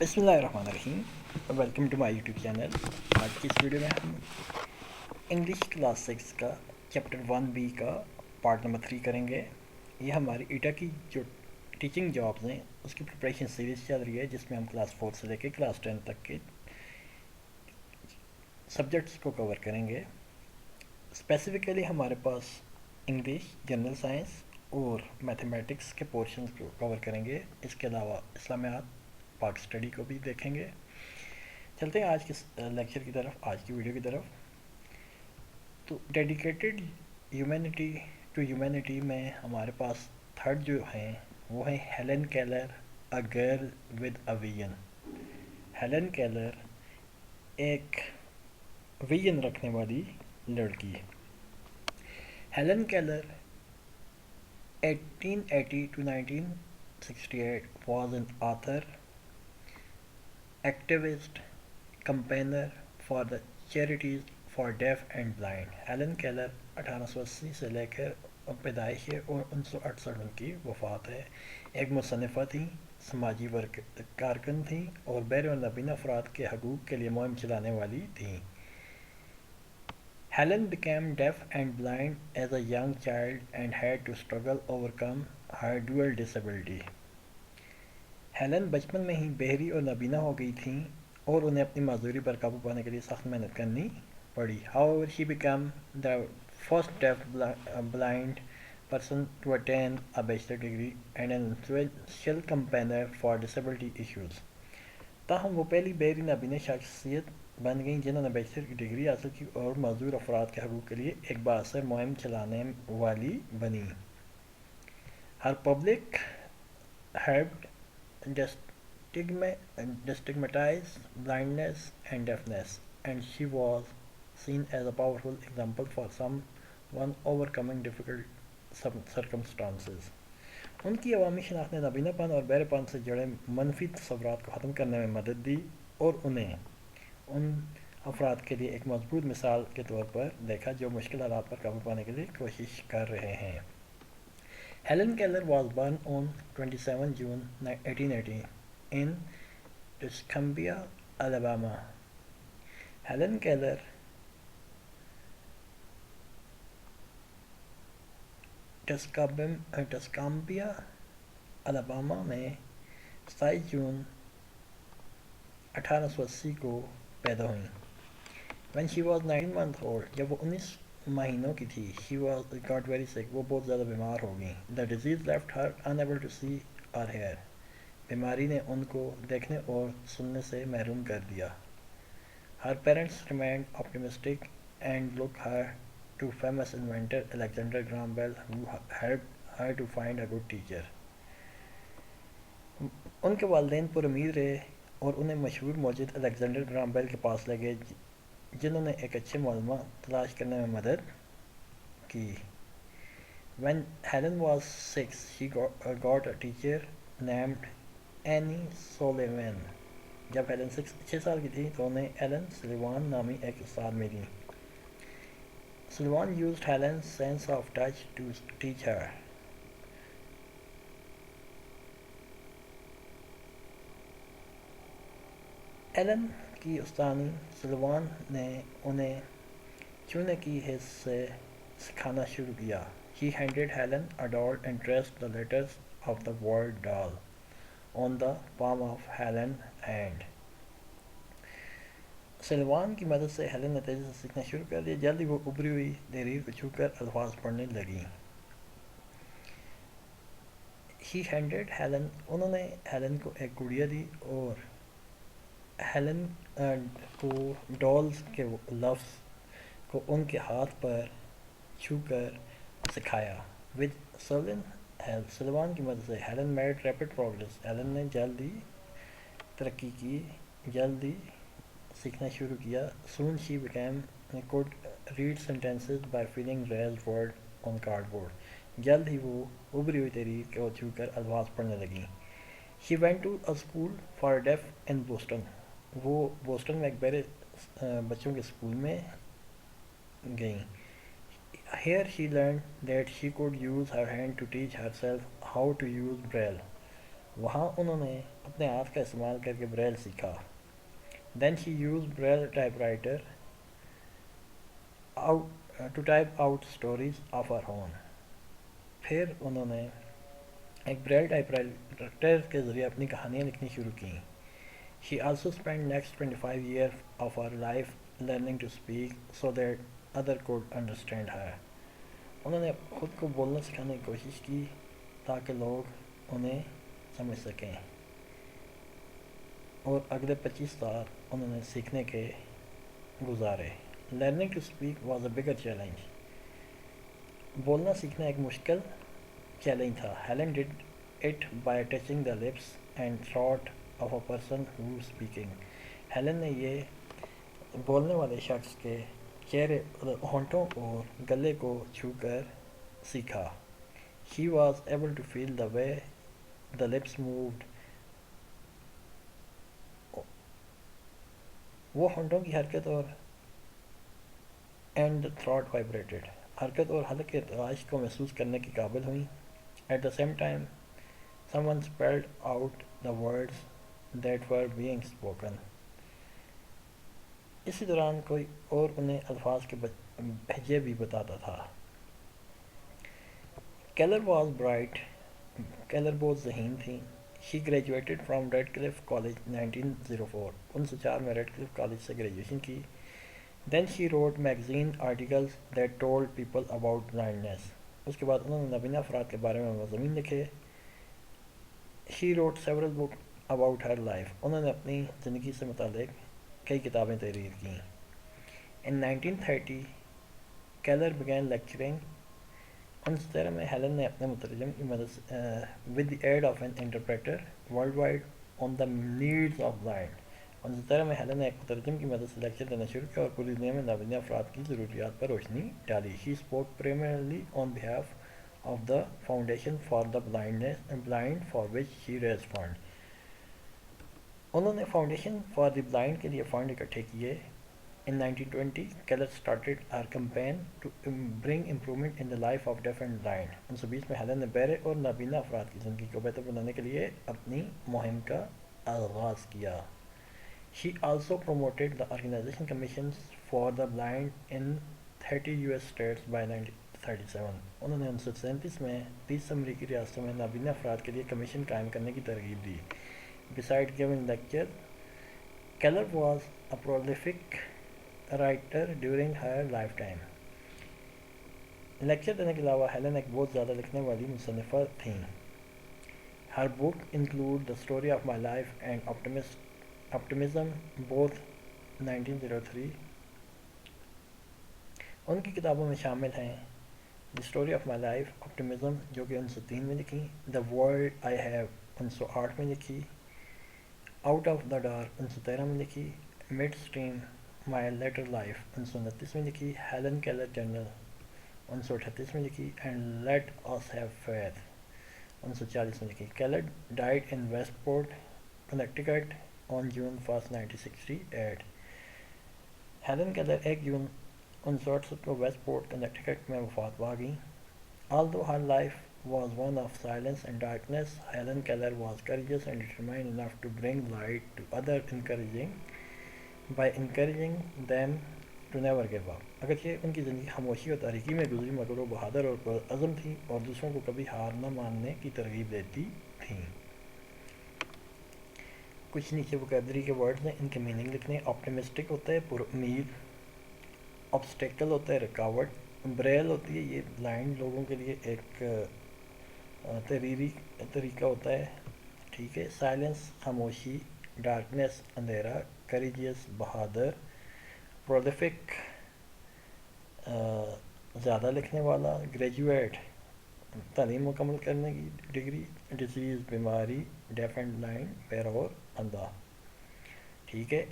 بسم اللہ الرحمن الرحیم، welcome to my YouTube channel. آج کی اس ویڈیو میں ہم انگلش کلاس 6 کا چیپٹر 1B کا پارٹ نمبر 3 کریں گے۔ یہ ہماری ایٹا کی جو ٹیچنگ جابز ہیں اس کی پریپریشن سیریز چل رہی ہے، جس میں ہم کلاس 4 سے لے کے کلاس 10 تک کے سبجیکٹس کو کور کریں گے۔ اسپیسیفکلی ہمارے پاس انگلش، جنرل سائنس اور میتھمیٹکس کے پورشنز کو کور کریں گے۔ اس کے علاوہ اسلامیات، پاک اسٹڈی کو بھی دیکھیں گے۔ چلتے ہیں آج کے لیکچر کی طرف، آج کی ویڈیو کی طرف۔ تو ڈیڈیکیٹڈ ہیومینٹی ٹو ہیومینٹی میں ہمارے پاس تھرڈ جو ہیں وہ ہیں Helen Keller, a girl with a vision. Helen Keller ایک ویژن رکھنے والی لڑکی۔ Helen Keller 1880 to 1968 was an author, activist, campaigner for the charities for deaf and blind۔ Helen Keller 1880 سے لے کر پیدائش ہے اور 1968 ان کی وفات ہے۔ ایک مصنفہ تھیں، سماجی کارکن تھیں اور بیر نابینا افراد کے حقوق کے لیے مہم چلانے والی تھیں۔ Helen became deaf and blind as a young child and had to struggle overcome her dual disability۔ Helen بچپن میں ہی بہری اور نابینا ہو گئی تھیں اور انہیں اپنی معذوری پر قابو پانے کے لیے سخت محنت کرنی پڑی۔ However, she became the first deaf blind person to attain a bachelor degree and an influential campaigner for disability issues۔ تاہم وہ پہلی بہری نابینا شخصیت بن گئیں جنہوں نے بیچلر کی ڈگری حاصل کی اور معذور افراد کے حقوق کے لیے ایک بااثر مہم چلانے والی بنی۔ Her public helped destigmatize blindness and deafness, and she was seen as a powerful example for someone overcoming difficult circumstances۔ ان کی عوامی شناخت نے نابینا پن اور بہرے پن سے جڑے منفی تصورات کو ختم کرنے میں مدد دی اور انہیں ان افراد کے لیے ایک مضبوط مثال کے طور پر دیکھا جو مشکل حالات پر قابو پانے کے لیے کوشش کر رہے ہیں۔ Helen Keller was born on 27 June 1880 in Tuscumbia, Alabama۔ Helen Keller Tuscumbia Alabama میں 27 جون 1880 کو پیدا ہوئیں۔ When she was 19 months old، جب وہ 19 مہینوں کی تھی، she got very sick، وہ بہت زیادہ بیمار ہو گئیں۔ The disease left her unable to see or hear، بیماری نے ان کو دیکھنے اور سننے سے محروم کر دیا۔ Her parents remained optimistic and looked her to famous inventor Alexander Graham Bell, who helped her to find a good teacher۔ ان کے والدین پر امید رہے اور انہیں مشہور موجد الیگزینڈر گرام بیل کے پاس لے گئے جنہوں نے ایک اچھے معلمہ تلاش کرنے میں مدد کی۔ When Helen was 6، she got a teacher named Annie Sullivan۔ جب ہیلن 6 سال کی تھی تو انہیں ایلن سلیوان نامی ایک استاد ملی۔ Sullivan used Helen's sense of touch to teach her۔ Helen کی استانی سلیوان نے انہیں چھونے کی حس سے سکھانا شروع کیا۔ He handed Helen a doll and traced the letters of the word doll on the palm of Helen's hand۔ Sullivan کی مدد سے ہیلن نے تیزی سے سیکھنا شروع کر دیا۔ جلدی وہ ابھری ہوئی تحریر کو چھو کر الفاظ پڑھنے لگیں۔ He handed Helen، انہوں نے ہیلن کو ایک گڑیا دی اور ہیلن کو ڈالز کے لفظ کو ان کے ہاتھ پر چھو کر سکھایا۔ With Sullivan's help، سلیوان کی مدد سے Helen made rapid progress، Helen نے جلدی ترقی کی، جلدی سیکھنا شروع کیا۔ Soon she could read sentences by feeling raised words on cardboard، جلد ہی وہ ابھری ہوئی تحریر کو چھو کر الفاظ پڑھنے لگیں۔ She went to a school for deaf in Boston، وہ بوسٹن میں ایک بہرے بچوں کے اسکول میں گئیں۔ Here she learned that she could use her hand to teach herself how to use braille، وہاں انہوں نے اپنے ہاتھ کا استعمال کر کے بریل سیکھا. Then she use Braille typewriter out to type out stories of her own. پھر انہوں نے ایک بریل ٹائپ رائٹر کے ذریعے اپنی کہانیاں لکھنی شروع کیں. She also spent next 25 years of her life learning to speak so that others could understand her. انہوں نے خود کو بولنا سکھانے کی کوشش کی تاکہ لوگ انہیں سمجھ سکیں، اور اگلے 25 سال انہوں نے سیکھنے کے گزارے. Learning to speak was a bigger challenge. بولنا سیکھنا ایک مشکل چیلنج تھا. Helen did it by touching the lips and throat of a person who was speaking. Helen نے یہ بولنے والے شخص کے چہرے، ہونٹوں اور گلے کو چھو کر سیکھا. She was able to feel the way the lips moved. وہ ہونٹوں کی حرکت اور and the throat vibrated. حرکت اور حلق کے ارتعاش کو محسوس کرنے کی قابل ہوئیں. At the same time, someone spelled out the words that were being spoken. اسی دوران کوئی اور انہیں الفاظ کے بھیجے بھی بتاتا تھا. Keller was bright. کیلر بہت ذہین تھیں. She graduated from Radcliffe college 1904. 1904 میں ریڈ کلف کالج سے گریجویشن کی. Then she wrote magazine articles that told people about blindness. اس کے بعد انہوں نے نابینا افراد کے بارے میں مضامین لکھے. She wrote several book about her life. انہوں نے اپنی زندگی سے متعلق کئی کتابیں تحریر کیں. In 1930 Keller began lecturing. 1913 میں ہیلن نے اپنے مترجم کی مدد with the aid of an interpreter worldwide on the needs of blind. 1913 میں ہیلن نے ایک مترجم کی مدد سے لیکچر دینا شروع کیا اور پوری دنیا میں نابینا افراد کی ضروریات پر روشنی ڈالی. She spoke primarily on behalf of the Foundation for the Blind for which she raised funds. انہوں نے فاؤنڈیشن فار دی بلائنڈ کے لیے فنڈ اکٹھے کیے. In 1920 Keller started her campaign to bring improvement in the life of deaf and blind. 1920 میں Helen نے بہرے اور نابینا افراد کی زندگی کو بہتر بنانے کے لیے اپنی مہم کا آغاز کیا. She also promoted the Organization Commissions for the Blind in 30 US states by 1937. انہوں نے 1937 میں 30 امریکی ریاستوں میں نابینا افراد کے لیے کمیشن قائم کرنے کی ترغیب دی. Besides giving lectures, Keller was a prolific writer during her lifetime. Lecture دینے کے علاوہ ہیلن ایک بہت زیادہ لکھنے والی مصنفہ تھیں. Her book include The Story of My Life and Optimism, both 1903. ان کی کتابوں میں شامل ہیں The Story of My Life, Optimism جو کہ 1903 میں لکھی. The World I Have 1908 میں لکھی. آؤٹ آف دا ڈارک 1913 میں لکھی. Midstream my later life 1929 میں لکھی. ہیلن کیلر جرنل 1938 میں لکھی. And let us have faith 1940 میں لکھی. Keller died in Westport Connecticut on June 1 1968. Helen Keller 1 جون 1968 کو ویسٹ پورٹ کنیکٹیکٹ میں وفات پا گئیں. Although her life was one of silence and darkness, Helen Keller was courageous and determined enough to bring light to others, by encouraging them to never give up. اگرچہ ان کی زندگی خاموشی اور تاریکی میں گزری مگر وہ بہادر اور پرعزم تھیں اور دوسروں کو کبھی ہار نہ ماننے کی ترغیب دیتی تھیں. کچھ نیچے وکیبلری کے ورڈز ہیں، ان کے میننگ لکھنے. آپٹیمسٹک ہوتا ہے پر امید. آبسٹیکل ہوتا ہے رکاوٹ. بریل ہوتی ہے یہ بلائنڈ لوگوں کے لیے ایک تحریری طریقہ ہوتا ہے. ٹھیک ہے. سائلنس خاموشی. ڈارکنیس اندھیرا. کریجیس بہادر. پرولیفک زیادہ لکھنے والا. گریجویٹ تعلیم مکمل کرنے کی ڈگری. ڈیزیز بیماری. ڈیف اینڈ بلائنڈ بہرا اور اندھا. ٹھیک ہے.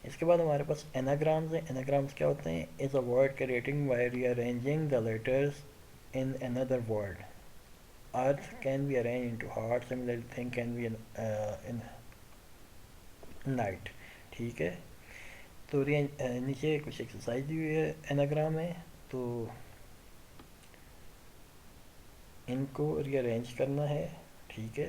اس کے بعد ہمارے پاس اناگرامز ہیں. اناگرامز کیا ہوتے ہیں؟ Is a word creating by rearranging the letters in another word. Earth can be arrange into heart. Similarly thing can be in night. ٹھیک ہے. تو نیچے کچھ ایکسرسائز دی ہوئی ہے اناگرام میں، تو ان کو ری ارینج کرنا ہے. ٹھیک ہے.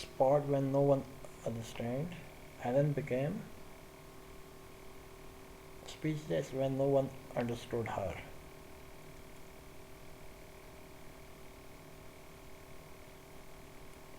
spot when no one understand. Helen became speechless when no one understood her.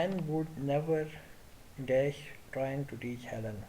Anne would never dash trying to teach Helen.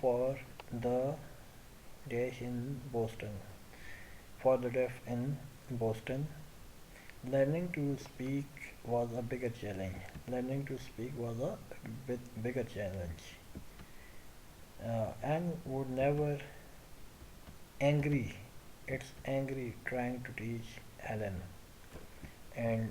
for the dash in Boston, for the deaf in Boston. Learning to speak was a bigger challenge. Learning to speak was a bigger challenge. Anne would never angry. It's angry trying to teach Helen. And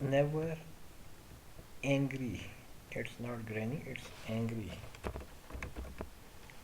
never angry. It's not granny, it's angry,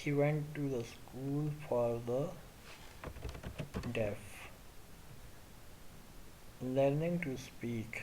he went to the school for the deaf. Learning to speak,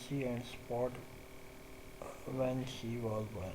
she and spot when she was born.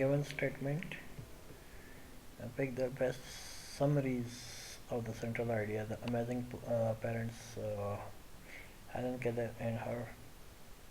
given statement, pick the best summaries of the central idea. The amazing parents, Helen Keller and her,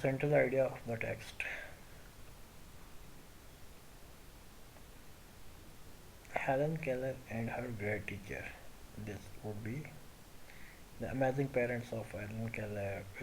central idea of the text. Helen Keller and her great teacher. This would be the amazing parents of Helen Keller.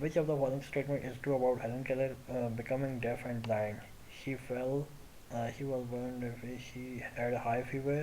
which of the following statement is true about Helen Keller becoming deaf and blind? She fell, she was born deaf, she had a high fever,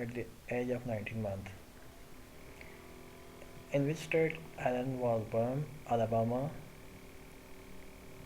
at the age of 19 months. In which state Helen was born? Alabama,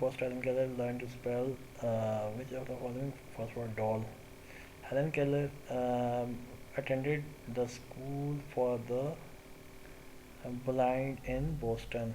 first Helen Keller learned to spell, which of the following first word doll? Helen Keller attended the school for the blind in Boston,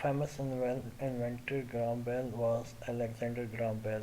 famous inventor Graham Bell was Alexander Graham Bell,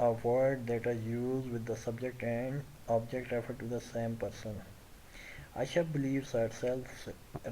a word that are used with the subject and object refer to the same person. Aisha believes herself,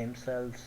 himself,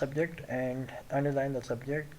Subject and underline the subject.